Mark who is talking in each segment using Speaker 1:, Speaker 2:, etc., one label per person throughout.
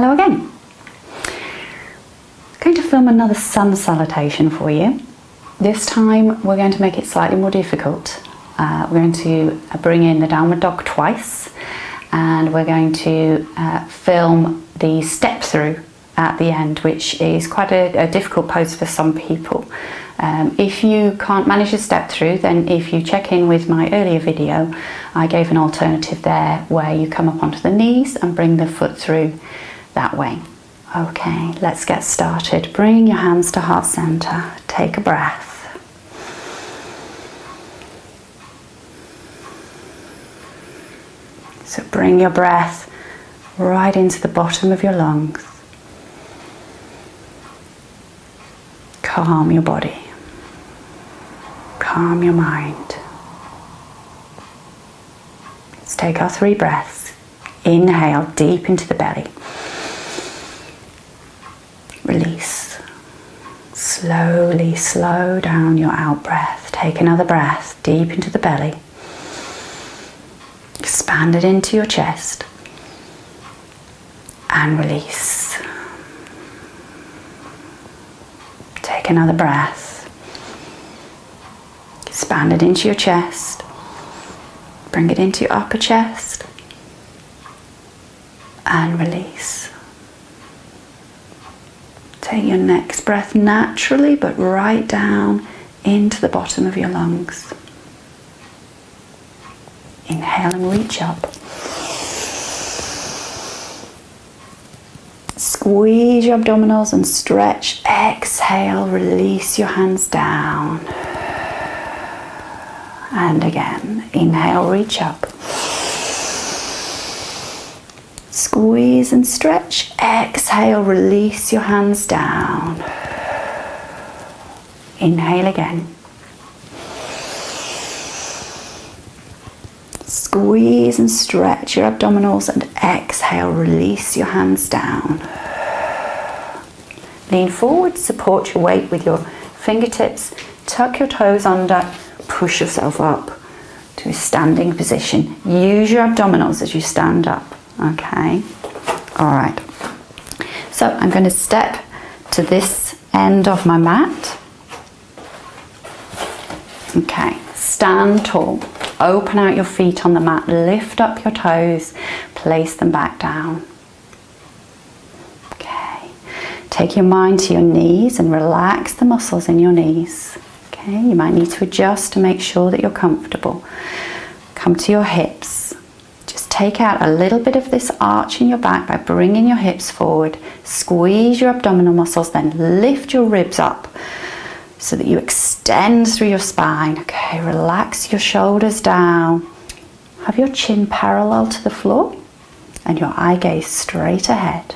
Speaker 1: Hello again. I'm going to film another sun salutation for you. This time we're going to make it slightly more difficult. We're going to bring in the downward dog twice, and we're going to film the step through at the end, which is quite a difficult pose for some people. If you can't manage a step through, then if you check in with my earlier video, I gave an alternative there where you come up onto the knees and bring the foot through that way. Okay, let's get started. Bring your hands to heart center. Take a breath. So bring your breath right into the bottom of your lungs. Calm your body. Calm your mind. Let's take our 3 breaths. Inhale deep into the belly. Release. Slowly slow down your out breath. Take another breath deep into the belly. Expand it into your chest. And release. Take another breath. Expand it into your chest. Bring it into your upper chest. And release. Take your next breath naturally, but right down into the bottom of your lungs. Inhale and reach up. Squeeze your abdominals and stretch. Exhale, release your hands down. And again, inhale, reach up. Squeeze and stretch. Exhale, release your hands down. Inhale again. Squeeze and stretch your abdominals and exhale, release your hands down. Lean forward, support your weight with your fingertips, tuck your toes under, push yourself up to a standing position. Use your abdominals as you stand up. Okay, all right. So I'm going to step to this end of my mat. Okay, stand tall. Open out your feet on the mat. Lift up your toes. Place them back down. Okay. Take your mind to your knees and relax the muscles in your knees. Okay, you might need to adjust to make sure that you're comfortable. Come to your hips. Take out a little bit of this arch in your back by bringing your hips forward. Squeeze your abdominal muscles, then lift your ribs up so that you extend through your spine. Okay, relax your shoulders down. Have your chin parallel to the floor and your eye gaze straight ahead.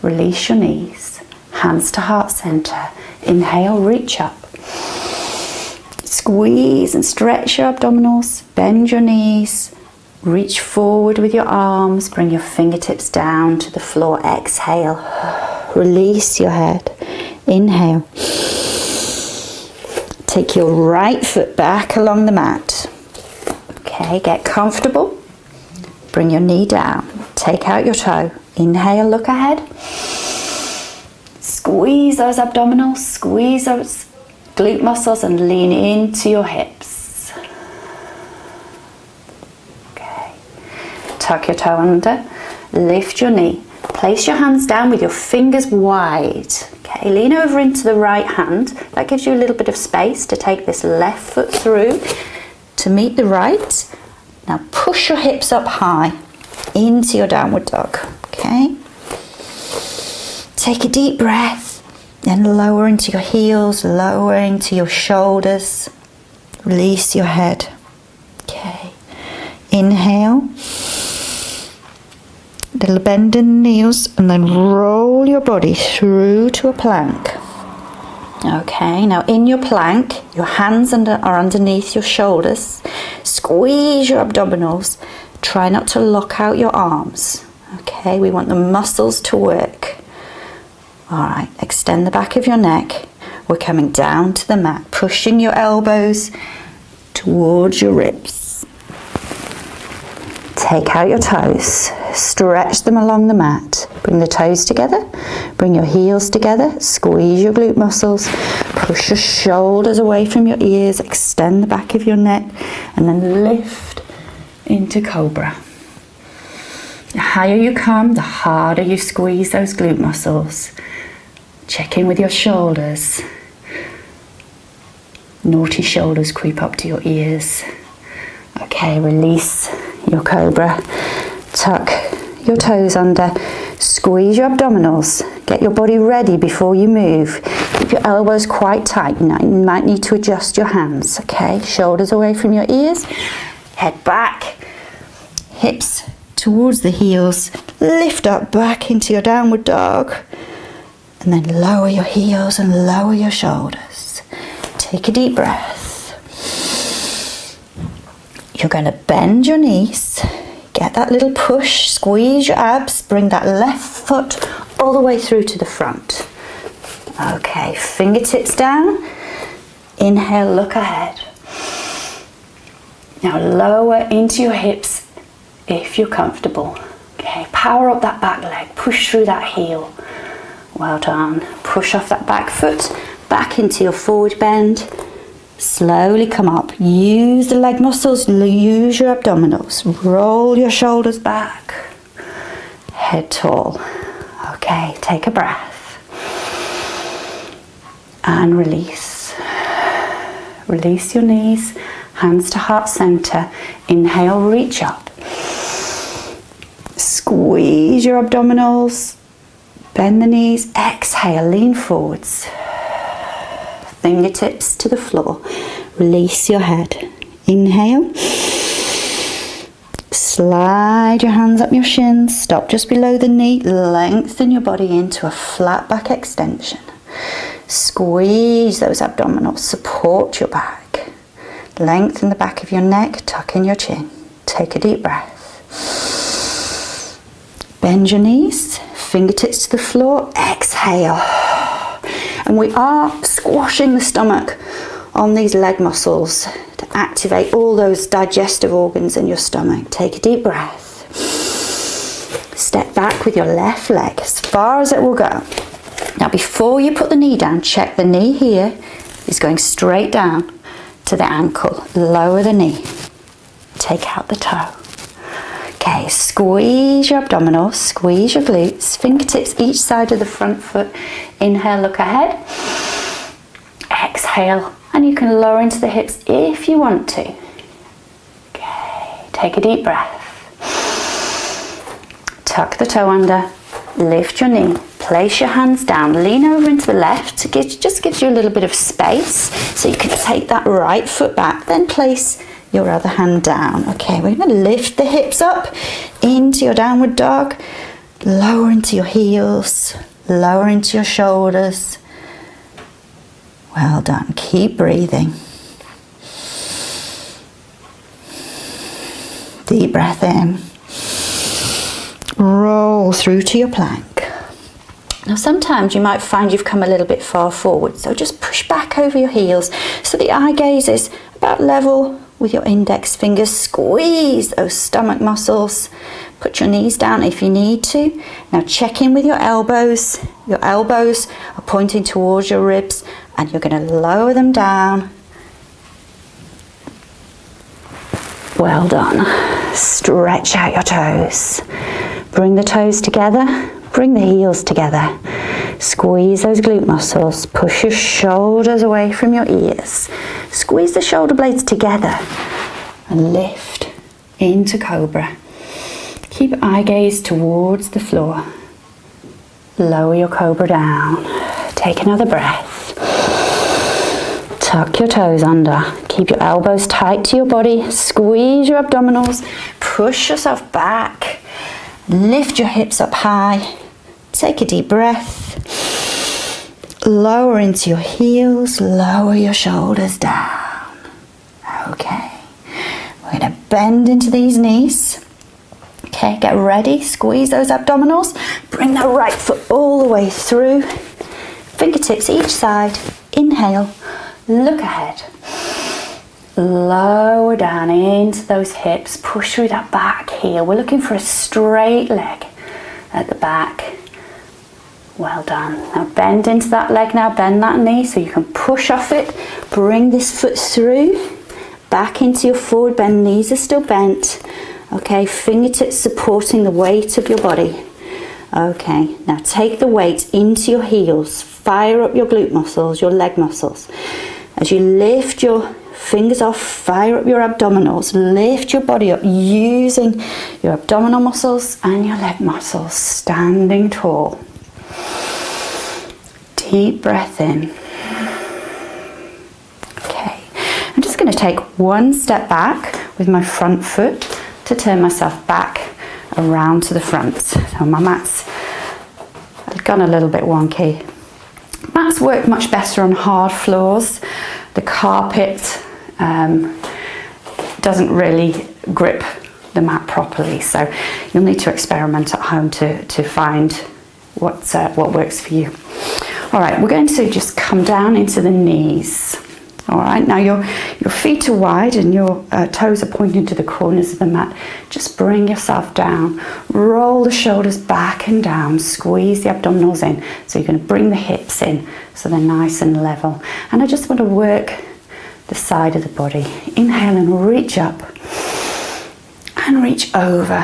Speaker 1: Release your knees. Hands to heart center. Inhale, reach up. Squeeze and stretch your abdominals. Bend your knees. Reach forward with your arms, bring your fingertips down to the floor. Exhale, release your head. Inhale. Take your right foot back along the mat. Okay, get comfortable. Bring your knee down. Take out your toe. Inhale, look ahead. Squeeze those abdominals, squeeze those glute muscles and lean into your hips. Tuck your toe under, lift your knee, place your hands down with your fingers wide. Okay, lean over into the right hand. That gives you a little bit of space to take this left foot through to meet the right. Now push your hips up high into your downward dog. Okay, take a deep breath, then lower into your heels, lower into your shoulders. Release your head. Okay, inhale. Little bend in the knees and then roll your body through to a plank. Okay, now in your plank, your hands are underneath your shoulders. Squeeze your abdominals. Try not to lock out your arms. Okay, we want the muscles to work. All right, extend the back of your neck. We're coming down to the mat, pushing your elbows towards your ribs. Take out your toes, stretch them along the mat. Bring the toes together, bring your heels together, squeeze your glute muscles, push your shoulders away from your ears, extend the back of your neck, and then lift into Cobra. The higher you come, the harder you squeeze those glute muscles. Check in with your shoulders. Naughty shoulders creep up to your ears. Okay, release your Cobra. Tuck your toes under. Squeeze your abdominals. Get your body ready before you move. Keep your elbows quite tight. Now you might need to adjust your hands. Okay, shoulders away from your ears. Head back. Hips towards the heels. Lift up back into your downward dog. And then lower your heels and lower your shoulders. Take a deep breath. You're going to bend your knees. Get that little push, squeeze your abs, bring that left foot all the way through to the front. Okay, fingertips down. Inhale, look ahead. Now lower into your hips if you're comfortable. Okay, power up that back leg, push through that heel. Well done. Push off that back foot, back into your forward bend. Slowly come up. Use the leg muscles, use your abdominals. Roll your shoulders back. Head tall. Okay, take a breath. And release. Release your knees, hands to heart center. Inhale, reach up. Squeeze your abdominals. Bend the knees. Exhale, lean forwards. Fingertips to the floor. Release your head. Inhale. Slide your hands up your shins. Stop just below the knee. Lengthen your body into a flat back extension. Squeeze those abdominals. Support your back. Lengthen the back of your neck. Tuck in your chin. Take a deep breath. Bend your knees. Fingertips to the floor. Exhale. And we are squashing the stomach on these leg muscles to activate all those digestive organs in your stomach. Take a deep breath. Step back with your left leg as far as it will go. Now before you put the knee down, check the knee here is going straight down to the ankle. Lower the knee. Take out the toe. Okay, squeeze your abdominals, squeeze your glutes, fingertips each side of the front foot. Inhale, look ahead. Exhale, and you can lower into the hips if you want to. Okay, take a deep breath. Tuck the toe under, lift your knee, place your hands down, lean over into the left. It just gives you a little bit of space so you can take that right foot back, then place your other hand down. Okay, we're going to lift the hips up into your downward dog. Lower into your heels. Lower into your shoulders. Well done. Keep breathing. Deep breath in. Roll through to your plank. Now sometimes you might find you've come a little bit far forward, so just push back over your heels so the eye gaze is about level with your index fingers. Squeeze those stomach muscles. Put your knees down if you need to. Now check in with your elbows. Your elbows are pointing towards your ribs and you're going to lower them down. Well done. Stretch out your toes. Bring the toes together. Bring the heels together. Squeeze those glute muscles. Push your shoulders away from your ears. Squeeze the shoulder blades together and lift into Cobra. Keep eye gaze towards the floor. Lower your Cobra down. Take another breath. Tuck your toes under. Keep your elbows tight to your body. Squeeze your abdominals. Push yourself back. Lift your hips up high. Take a deep breath. Lower into your heels. Lower your shoulders down. Okay. We're going to bend into these knees. Okay, get ready. Squeeze those abdominals. Bring that right foot all the way through. Fingertips each side. Inhale. Look ahead. Lower down into those hips. Push through that back heel. We're looking for a straight leg at the back. Well done. Now bend into that leg now, bend that knee so you can push off it. Bring this foot through, back into your forward bend, knees are still bent. Okay, fingertips supporting the weight of your body. Okay, now take the weight into your heels, fire up your glute muscles, your leg muscles. As you lift your fingers off, fire up your abdominals, lift your body up using your abdominal muscles and your leg muscles, standing tall. Deep breath in. Okay, I'm just going to take one step back with my front foot to turn myself back around to the front. So my mat's gone a little bit wonky. Mats work much better on hard floors. The carpet doesn't really grip the mat properly, so you'll need to experiment at home to find what works for you. All right, we're going to just come down into the knees. All right, now your feet are wide and your toes are pointing to the corners of the mat. Just bring yourself down, roll the shoulders back and down, squeeze the abdominals in. So you're going to bring the hips in so they're nice and level. And I just want to work the side of the body. Inhale and reach up and reach over.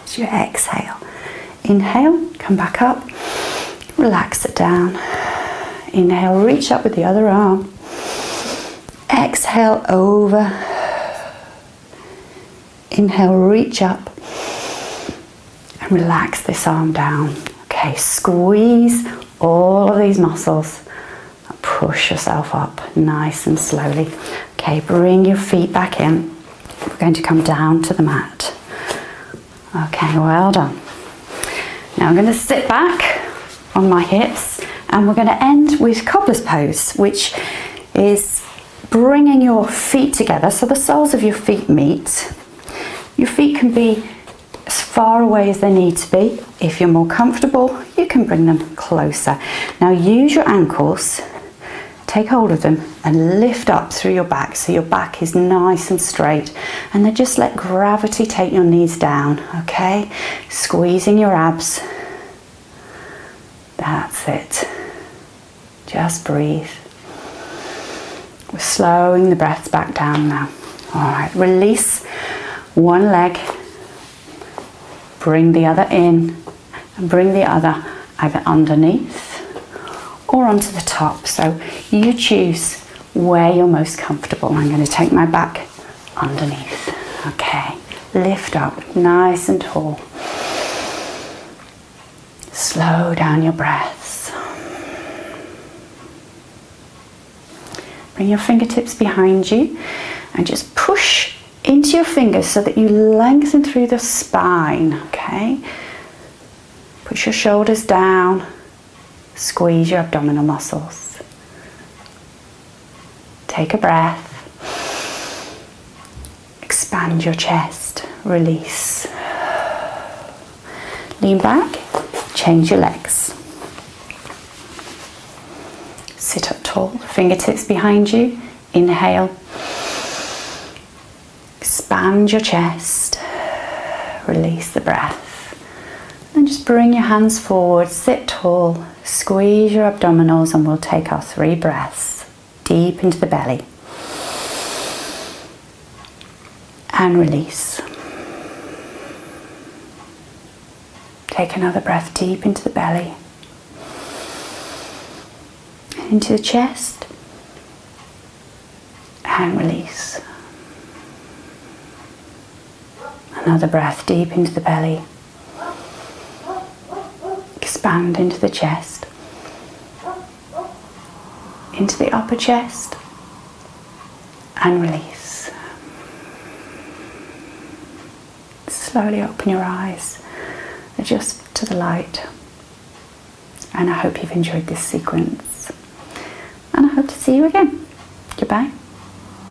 Speaker 1: As you exhale. Inhale, come back up, relax it down. Inhale, reach up with the other arm. Exhale, over. Inhale, reach up and relax this arm down. Okay, squeeze all of these muscles. Push yourself up nice and slowly. Okay, bring your feet back in. We're going to come down to the mat. Okay, well done. Now I'm going to sit back on my hips and we're going to end with Cobblers Pose, which is bringing your feet together so the soles of your feet meet. Your feet can be as far away as they need to be. If you're more comfortable, you can bring them closer. Now use your ankles, take hold of them and lift up through your back so your back is nice and straight, and then just let gravity take your knees down. Okay, squeezing your abs. That's it. Just breathe. We're slowing the breaths back down now. All right, release one leg, bring the other in, and bring the other either underneath or onto the top. So you choose where you're most comfortable. I'm going to take my back underneath. Okay, lift up nice and tall. Slow down your breaths. Bring your fingertips behind you and just push into your fingers so that you lengthen through the spine. Okay, push your shoulders down, squeeze your abdominal muscles. Take a breath, expand your chest, release. Lean back, change your legs. Sit up tall, fingertips behind you. Inhale. Expand your chest. Release the breath. Then just bring your hands forward, sit tall, squeeze your abdominals, and we'll take our 3 breaths deep into the belly. And release. Take another breath deep into the belly. Into the chest. And release. Another breath deep into the belly. Expand into the chest. Into the upper chest. And release. Slowly open your eyes. Adjust to the light. And I hope you've enjoyed this sequence. And I hope to see you again. Goodbye.